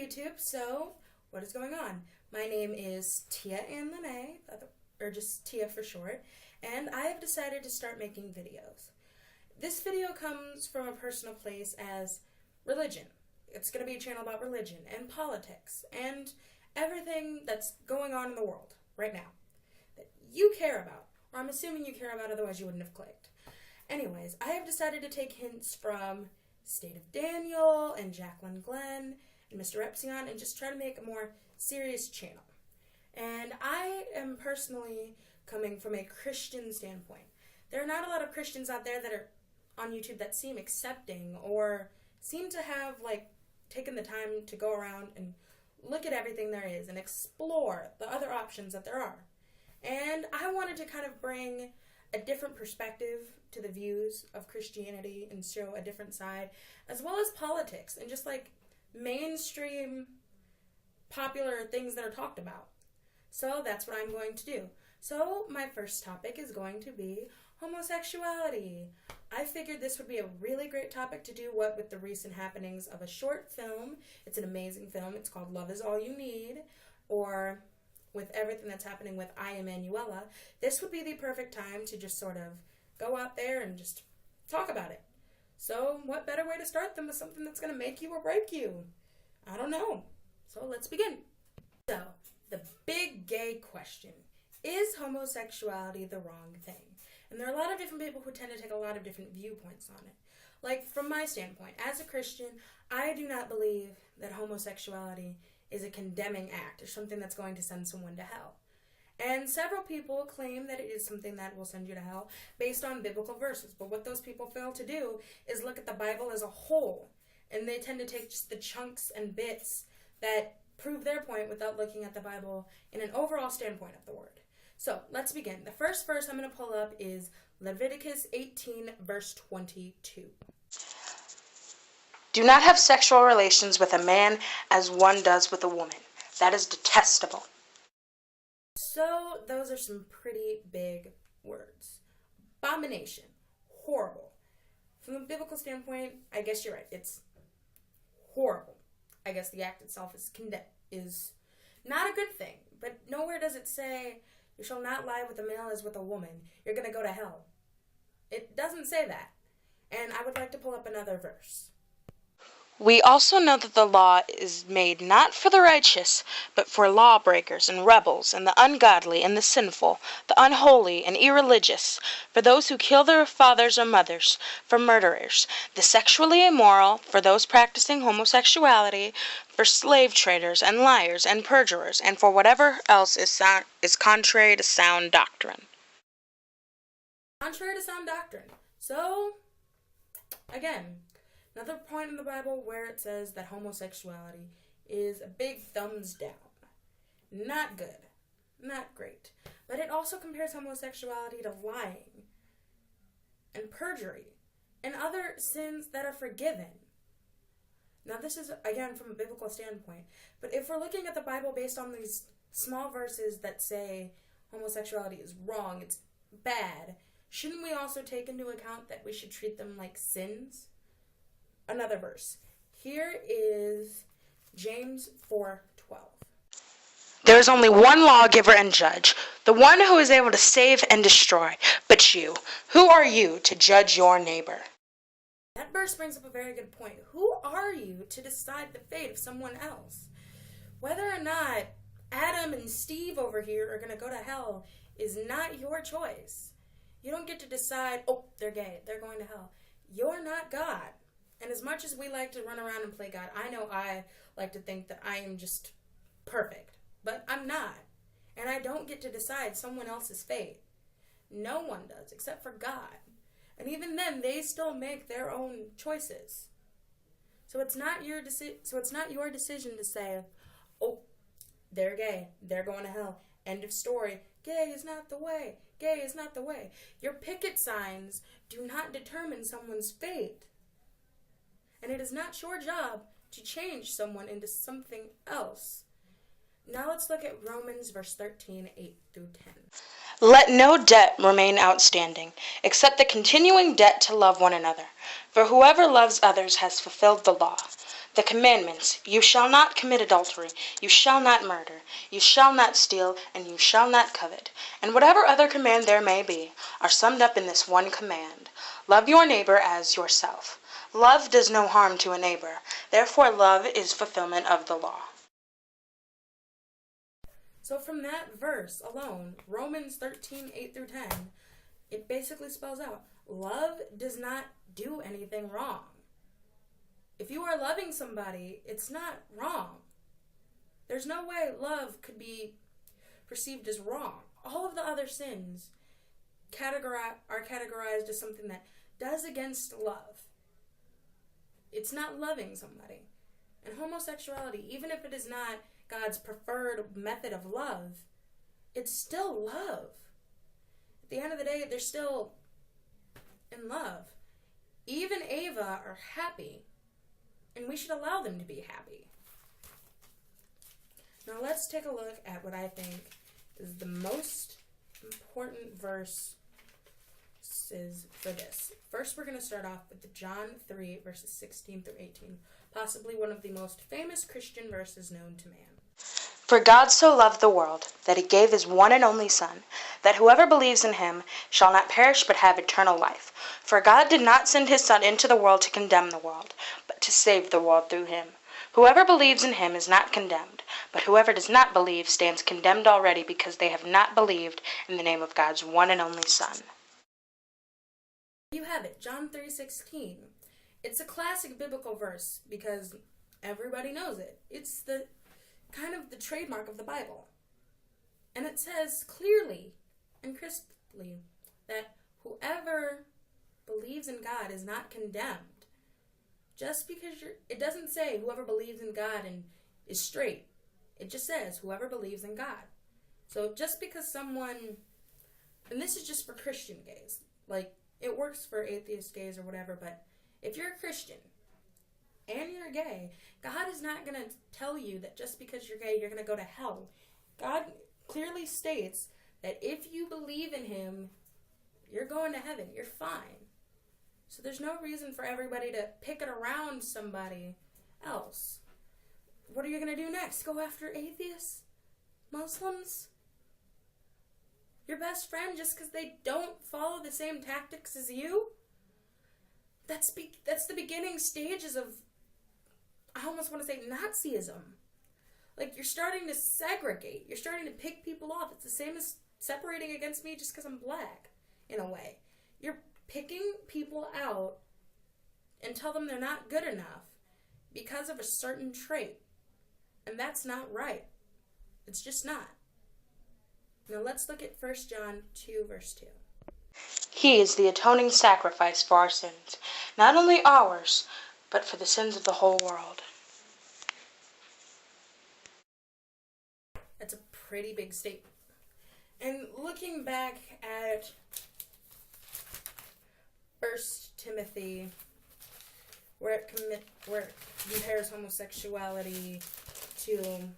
YouTube. So, what is going on? My name is Tia Ann Lene, or just Tia for short, and I have decided to start making videos. This video comes from a personal place as religion. It's going to be a channel about religion and politics and everything that's going on in the world right now that you care about, or I'm assuming you care about, otherwise you wouldn't have clicked. Anyways, I have decided to take hints from StateOfDaniel and JaclynGlenn and MrRepzion and just try to make a more serious channel. And I am personally coming from a Christian standpoint. There are not a lot of Christians out there that are on YouTube that seem accepting or seem to have taken the time to go around and look at everything there is and explore the other options that there are. And I wanted to kind of bring a different perspective to the views of Christianity and show a different side, as well as politics and just mainstream popular things that are talked about. So that's what I'm going to do. So my first topic is going to be homosexuality. I figured this would be a really great topic to do with the recent happenings of a short film. It's an amazing film. It's called Love Is All You Need, or with everything that's happening with I Emanuela, this would be the perfect time to just sort of go out there and just talk about it. So what better way to start than with something that's going to make you or break you? I don't know. So let's begin. So, the big gay question. Is homosexuality the wrong thing? And there are a lot of different people who tend to take a lot of different viewpoints on it. From my standpoint, as a Christian, I do not believe that homosexuality is a condemning act or something that's going to send someone to hell. And several people claim that it is something that will send you to hell based on biblical verses. But what those people fail to do is look at the Bible as a whole. And they tend to take just the chunks and bits that prove their point without looking at the Bible in an overall standpoint of the word. So, let's begin. The first verse I'm going to pull up is Leviticus 18, verse 22. Do not have sexual relations with a man as one does with a woman. That is detestable. So, those are some pretty big words. Abomination. Horrible. From a biblical standpoint, I guess you're right. It's horrible. I guess the act itself is not a good thing. But nowhere does it say, you shall not lie with a male as with a woman. You're going to go to hell. It doesn't say that. And I would like to pull up another verse. We also know that the law is made not for the righteous, but for lawbreakers and rebels and the ungodly and the sinful, the unholy and irreligious, for those who kill their fathers or mothers, for murderers, the sexually immoral, for those practicing homosexuality, for slave traders and liars and perjurers, and for whatever else is contrary to sound doctrine. Contrary to sound doctrine. So, again, another point in the Bible where it says that homosexuality is a big thumbs down. Not good. Not great. But it also compares homosexuality to lying and perjury and other sins that are forgiven. Now this is, again, from a biblical standpoint. But if we're looking at the Bible based on these small verses that say homosexuality is wrong, it's bad, shouldn't we also take into account that we should treat them like sins? Another verse. Here is James 4:12. There is only one lawgiver and judge, the one who is able to save and destroy. But you, who are you to judge your neighbor? That verse brings up a very good point. Who are you to decide the fate of someone else? Whether or not Adam and Steve over here are going to go to hell is not your choice. You don't get to decide, oh, they're gay, they're going to hell. You're not God. And as much as we like to run around and play God, I know I like to think that I am just perfect. But I'm not. And I don't get to decide someone else's fate. No one does, except for God. And even then, they still make their own choices. So it's not your decision to say, oh, they're gay, they're going to hell. End of story. Gay is not the way. Gay is not the way. Your picket signs do not determine someone's fate. And it is not your job to change someone into something else. Now let's look at Romans verse 13, 8 through 10. Let no debt remain outstanding, except the continuing debt to love one another. For whoever loves others has fulfilled the law. The commandments, you shall not commit adultery, you shall not murder, you shall not steal, and you shall not covet, and whatever other command there may be, are summed up in this one command: love your neighbor as yourself. Love does no harm to a neighbor, therefore love is fulfillment of the law. So from that verse alone, Romans 13, 8 through 10, it basically spells out, love does not do anything wrong. If you are loving somebody, it's not wrong. There's no way love could be perceived as wrong. All of the other sins are categorized as something that does against love. It's not loving somebody. And homosexuality, even if it is not God's preferred method of love, it's still love. At the end of the day, they're still in love. Eve and Ava are happy, and we should allow them to be happy. Now let's take a look at what I think is the most important verses for this. First, we're going to start off with the John 3, verses 16 through 18, possibly one of the most famous Christian verses known to man. For God so loved the world, that he gave his one and only Son, that whoever believes in him shall not perish but have eternal life. For God did not send his Son into the world to condemn the world, but to save the world through him. Whoever believes in him is not condemned, but whoever does not believe stands condemned already, because they have not believed in the name of God's one and only Son. You have it, John 3:16. It's a classic biblical verse because everybody knows it. It's the kind of the trademark of the Bible. And it says clearly and crisply that whoever believes in God is not condemned. Just because it doesn't say whoever believes in God and is straight. It just says whoever believes in God. So just because someone, and this is just for Christian gays, like it works for atheist gays or whatever, but if you're a Christian and you're gay, God is not going to tell you that just because you're gay, you're going to go to hell. God clearly states that if you believe in him, you're going to heaven. You're fine. So there's no reason for everybody to pick it around somebody else. What are you going to do next? Go after atheists? Muslims? Your best friend just because they don't follow the same tactics as you? That's the beginning stages of, I almost want to say, Nazism. Like, you're starting to segregate. You're starting to pick people off. It's the same as separating against me just because I'm black, in a way. You're picking people out and tell them they're not good enough because of a certain trait. And that's not right. It's just not. Now let's look at 1 John 2, verse 2. He is the atoning sacrifice for our sins, not only ours, but for the sins of the whole world. That's a pretty big statement. And looking back at 1 Timothy, where it compares homosexuality to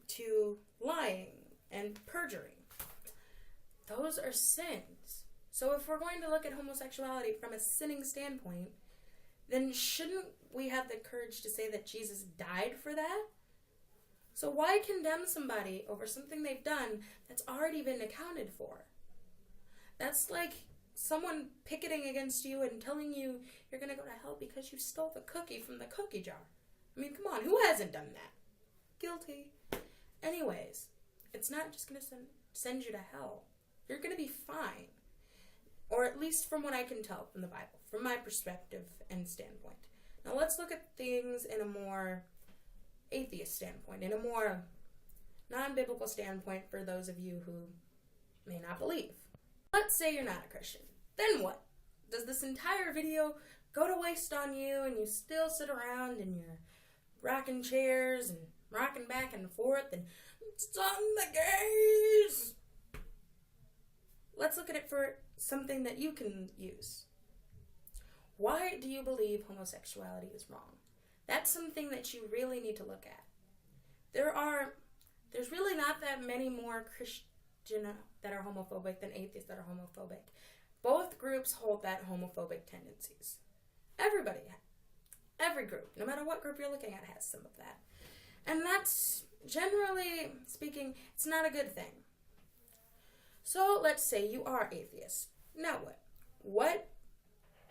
to lying and perjury. Those are sins. So if we're going to look at homosexuality from a sinning standpoint, then shouldn't we have the courage to say that Jesus died for that? So why condemn somebody over something they've done that's already been accounted for? That's like someone picketing against you and telling you you're going to go to hell because you stole the cookie from the cookie jar. I mean, come on, who hasn't done that? Guilty. Anyways, it's not just going to send you to hell. You're going to be fine. Or at least from what I can tell from the Bible, from my perspective and standpoint. Now let's look at things in a more atheist standpoint, in a more non-biblical standpoint for those of you who may not believe. Let's say you're not a Christian. Then what? Does this entire video go to waste on you and you still sit around and you're rocking chairs and rocking back and forth and it's on the gays? Let's look at it for something that you can use. Why do you believe homosexuality is wrong? That's something that you really need to look at. There's really not that many more Christian that are homophobic than atheists that are homophobic. Both groups hold that homophobic tendencies. Every group, no matter what group you're looking at, has some of that. And that's, generally speaking, it's not a good thing. So let's say you are atheist. Now what? What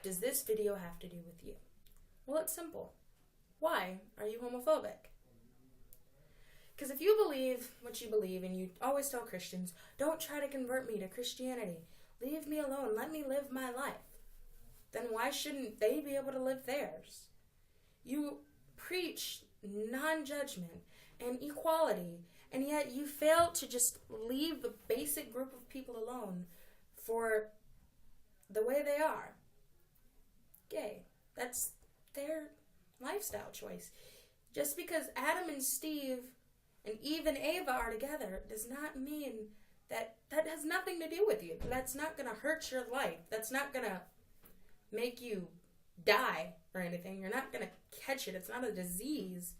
does this video have to do with you? Well, it's simple. Why are you homophobic? Because if you believe what you believe, and you always tell Christians, don't try to convert me to Christianity, leave me alone, let me live my life, then why shouldn't they be able to live theirs? You preach non-judgment and equality, and yet you fail to just leave the basic group of people alone for the way they are. Gay. That's their lifestyle choice. Just because Adam and Steve and Eve and Ava are together does not mean that has nothing to do with you. That's not going to hurt your life. That's not going to make you die or anything. You're not going to catch it. It's not a disease.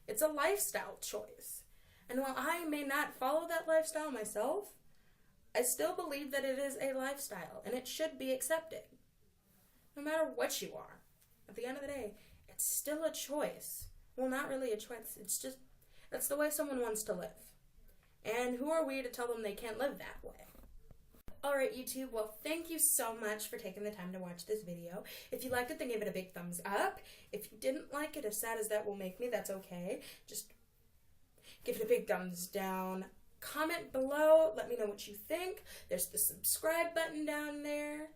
It's a lifestyle choice. And while I may not follow that lifestyle myself, I still believe that it is a lifestyle and it should be accepted. No matter what you are. At the end of the day, it's still a choice. Well, not really a choice. It's just, that's the way someone wants to live. And who are we to tell them they can't live that way? Alright, YouTube, well, thank you so much for taking the time to watch this video. If you liked it, then give it a big thumbs up. If you didn't like it, as sad as that will make me, that's okay. Just give it a big thumbs down. Comment below. Let me know what you think. There's the subscribe button down there.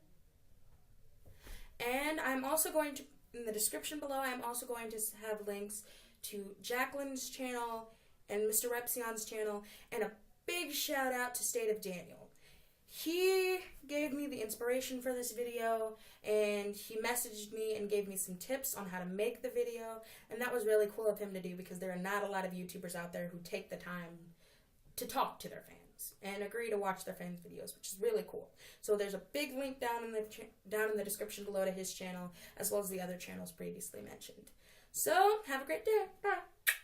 And I'm also going to, in the description below, I'm also going to have links to Jaclyn's channel and MrRepzion's channel, and a big shout out to StateOfDaniel. He gave me the inspiration for this video, and he messaged me and gave me some tips on how to make the video, and that was really cool of him to do because there are not a lot of YouTubers out there who take the time to talk to their fans and agree to watch their fans' videos, which is really cool. So there's a big link down in the description below to his channel, as well as the other channels previously mentioned. So, have a great day. Bye.